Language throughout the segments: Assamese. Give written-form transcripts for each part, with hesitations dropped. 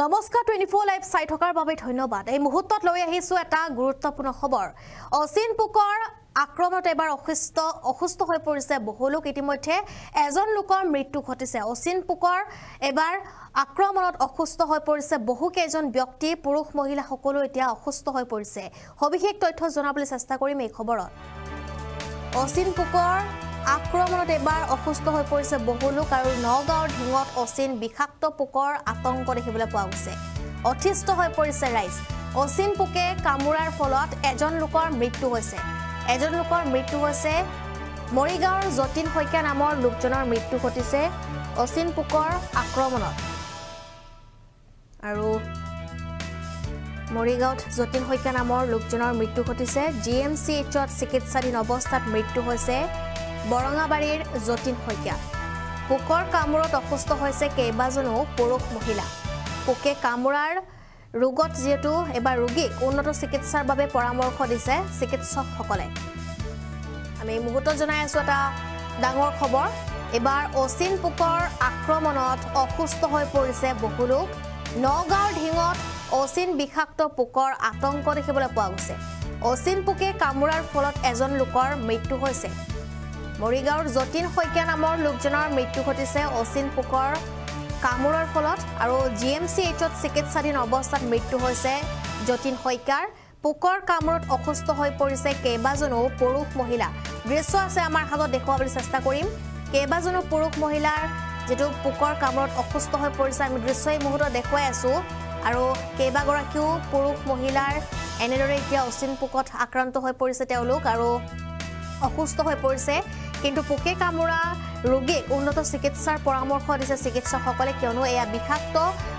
নমস্কাৰ 24 লাইভ চাই থকাৰ বাবে ধন্যবাদ। এই মুহূৰ্তত লৈ আহিছো এটা গুৰুত্বপূৰ্ণ খবৰ। অচিন পোকৰ আক্ৰমণত এবাৰ অসুস্থ হৈ পৰিছে বহু লোক। ইতিমধ্যে এজন লোকৰ মৃত্যু ঘটিছে। অচিন পোকৰ এবাৰ আক্ৰমণত অসুস্থ হৈ পৰিছে বহু কেইজন ব্যক্তি, পুৰুষ মহিলা সকলো এতিয়া অসুস্থ হৈ পৰিছে। সবিশেষ তথ্য জনাবলৈ চেষ্টা কৰিম এই খবৰত। অচিন পোকৰ আক্ৰমণত এবাৰ অসুস্থ হৈ পৰিছে বহু লোক আৰু নগাঁৱৰ ঢিঙত অচিন বিষাক্ত পোকৰ আতংক দেখিবলৈ পোৱা গৈছে। অতিষ্ঠ হৈ পৰিছে ৰাইজ। অচিন পোকে কামোৰাৰ ফলত এজন লোকৰ মৃত্যু হৈছে। মৰিগাঁৱৰ যতীন শইকীয়া নামৰ লোকজনৰ মৃত্যু ঘটিছে অচিন পোকৰ আক্ৰমণত। আৰু মৰিগাঁৱত যতীন শইকীয়া নামৰ লোকজনৰ মৃত্যু ঘটিছে। GMCHত চিকিৎসাধীন অৱস্থাত মৃত্যু হৈছে বৰঙাবাৰীৰ যতীন শইকীয়া। পোকৰ কামোৰত অসুস্থ হৈছে কেইবাজনো পুৰুষ মহিলা। পোকে কামোৰাৰ ৰোগত যিহেতু এবাৰ ৰোগীক উন্নত চিকিৎসাৰ বাবে পৰামৰ্শ দিছে চিকিৎসকসকলে। আমি এই মুহূৰ্তত জনাই আছো এটা ডাঙৰ খবৰ। এবাৰ অচিন পোকৰ আক্ৰমণত অসুস্থ হৈ পৰিছে বহু লোক। নগাঁৱৰ ঢিঙত অচিন বিষাক্ত পোকৰ আতংক দেখিবলৈ পোৱা গৈছে। অচিন পোকে কামোৰাৰ ফলত এজন লোকৰ মৃত্যু হৈছে। মৰিগাঁৱৰ যতীন শইকীয়া নামৰ লোকজনৰ মৃত্যু ঘটিছে অচিন পোকৰ কামোৰৰ ফলত। আৰু GMCHত চিকিৎসাধীন অৱস্থাত মৃত্যু হৈছে যতীন শইকীয়াৰ। পোকৰ কামোৰত অসুস্থ হৈ পৰিছে কেইবাজনো পুৰুষ মহিলা। দৃশ্য আছে আমাৰ হাতত, দেখুৱাবলৈ চেষ্টা কৰিম। কেইবাজনো পুৰুষ মহিলাৰ যেটো পোকৰ কামোৰত অসুস্থ হৈ পৰিছে আমি দৃশ্য এই মুহূৰ্তত দেখুৱাই আছো। আৰু কেইবাগৰাকীও পুৰুষ মহিলাৰ এনেদৰে এতিয়া অচিন পোকত আক্ৰান্ত হৈ পৰিছে তেওঁলোক আৰু অসুস্থ হৈ পৰিছে। কিন্তু পোকে কামোৰা ৰোগীক উন্নত চিকিৎসাৰ পৰামৰ্শ দিছে চিকিৎসকসকলে, কিয়নো এয়া বিষাক্ত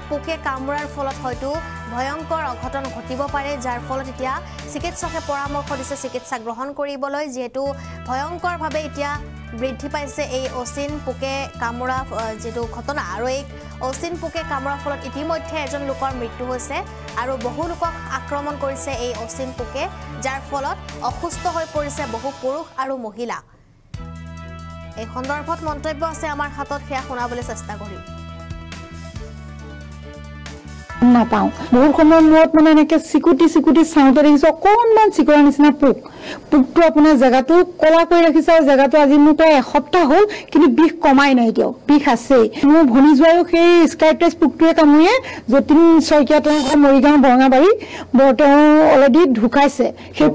পোকে কামোৰাৰ ফলত হয়তো ভয়ংকৰ অঘটন ঘটিব পাৰে, যাৰ ফলত এতিয়া চিকিৎসকে পৰামৰ্শ দিছে চিকিৎসা গ্ৰহণ কৰিবলৈ, যিহেতু ভয়ংকৰভাৱে এতিয়া বৃদ্ধি পাইছে এই অচিন পোকে কামোৰা যেটো ঘটনা। আৰু এই অচিন পোকে কামোৰাৰ ফলত ইতিমধ্যে এজন লোকৰ মৃত্যু হৈছে আৰু বহু লোকক আক্ৰমণ কৰিছে এই অচিন পোকে, যাৰ ফলত অসুস্থ হৈ পৰিছে বহু পুৰুষ আৰু মহিলা। এই সন্দৰ্ভত মন্তব্য আছে আমাৰ হাতত, সেয়া শুনাবলৈ চেষ্টা কৰিম। নাপাওঁ বহুত সময়ৰ মূৰত মানে এনেকে চিকুটি চাওঁতে দেখিছো অকণমান চিকৰা নিচিনা পোকটো আপোনাৰ জেগাটো কলা কৰি ৰাখিছে। আৰু জেগাটো আজি মোৰ প্ৰায় এসপ্তাহ হ'ল, কিন্তু বিষ কমাই নাই, এতিয়াও বিষ আছেই। মোৰ ভনী যোৱায়ো সেই স্কাইটাইজ পোকটোৱে কামুৰিয়ে যতীন শইকীয়া তেওঁৰ ঘৰ মৰিগাঁও বৰঙাবাৰী তেওঁ অলৰেডি ঢুকাইছে। সেই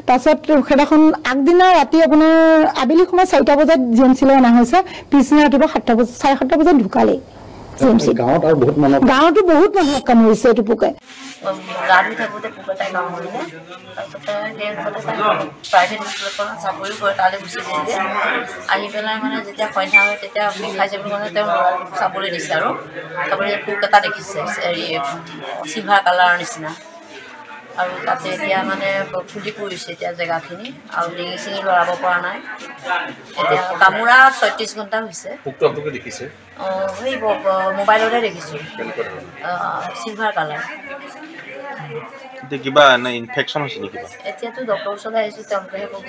তাৰপিছত সেইদিনাখন আগদিনা ৰাতি আপোনাৰ আবেলি সময় 4টা বজাত GMCলৈ অনা হৈছে, পিছদিনা ৰাতিপুৱা 7টা বজাত ঢুকালেই। গাঁৱতো বহুত মানুহক কামুৰিছে এইটো পোকে। গাড়ী থাকোঁতে পোকে তাই কামুৰিলে। তাৰপিছতে প্ৰাইভেট স্কুলৰ পৰা চাকৰি কৰে, তালৈ গুচি দিলে। আহি পেলাই মানে যেতিয়া সন্ধ্যা হয় তেতিয়া বিষাইছে বুলি মানে তেওঁ চাবলৈ দিছে। আৰু চাবলৈ পোক এটা দেখিছে হেৰি চিলভাৰ কালাৰৰ নিচিনা। আৰু তাতে এতিয়া মানে ফুলি পৰিছে এতিয়া জেগাখিনি, আৰু ডিঙি চিঙি লৰাব পৰা নাই। এতিয়া কামোৰা 36 ঘণ্টা হৈছে। সেই মোবাইলতে দেখিছোঁ, চিলভাৰ কালাৰ। কিবা ইনফেকশ্যন হৈছে নেকি? এতিয়াতো ডক্টৰৰ ওচৰলৈ আহিছোঁ, তেওঁলোকেহে ক'ব।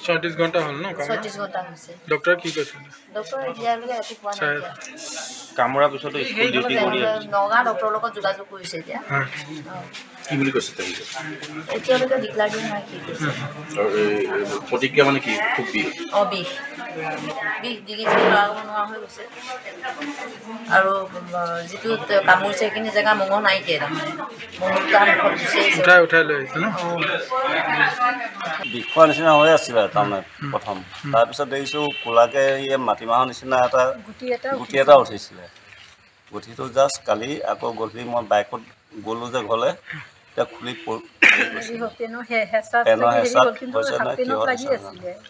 36 ঘণ্টা হ'ল ন? 36 ঘণ্টা হৈছে। ডক্টৰে কি কৈছে? ডক্টৰে এতিয়ালৈকে একো কোৱা নাই। কামোৰাৰ পিছতো স্কুল ডিউটি কৰি আছে। নগাঁও ডক্টৰৰ লগত যোগাযোগ কৰিছে এতিয়া। কি বুলি কৈছে তেওঁলোকে? এতিয়ালৈকে ডিক্লাৰ দিয়া নাই কি কৈছে। প্ৰতিক্ৰিয়া মানে কি? খুব বিষ? বিষ ডিঙি চিঙি লৰাব নোৱাৰা হৈ গৈছে। আৰু যিটো কামুৰিছে সেইখিনি জেগা মঙহ নাইকিয়া, তাৰমানে উঠাই লৈ আহিছে ন? বিষোৱা নিচিনা হৈ আছিলে তাৰমানে প্ৰথম। তাৰপিছত দেখিছোঁ কোলাকে মাটিমাহৰ নিচিনা এটা গুটি এটা উঠিছিলে। গুটিটো জাষ্ট কালি আকৌ গধূলি মই বাইকত গ'লোঁ যে ঘৰলৈ, এতিয়া খুলি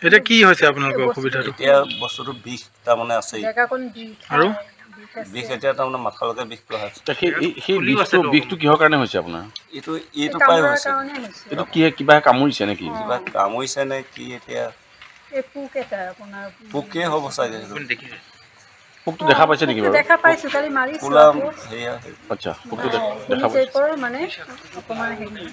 এতিয়া কি হৈছে আপোনালোকৰ অসুবিধাটো? এতিয়া বস্তুটো বিষ তাৰমানে আছেই, আৰু বিষ এতিয়া তাৰমানে মাথালৈকে বিষটো আছে। সেই বিষটো কিহৰ কাৰণে হৈছে আপোনাৰ? এইটো পাই হৈছে। এইটো কিবা কামুৰিছে নেকি? কিবা কামুৰিছে নে কি? এতিয়া পোকে হ'ব চাগে। পোকটো দেখা পাইছে নেকি বাৰু? দেখা পাইছোঁ, কালি মাৰিছোঁ। কোলা সেয়া আচ্ছা, পোকটো দেখা পাইছে। মানে অকণমান হেৰি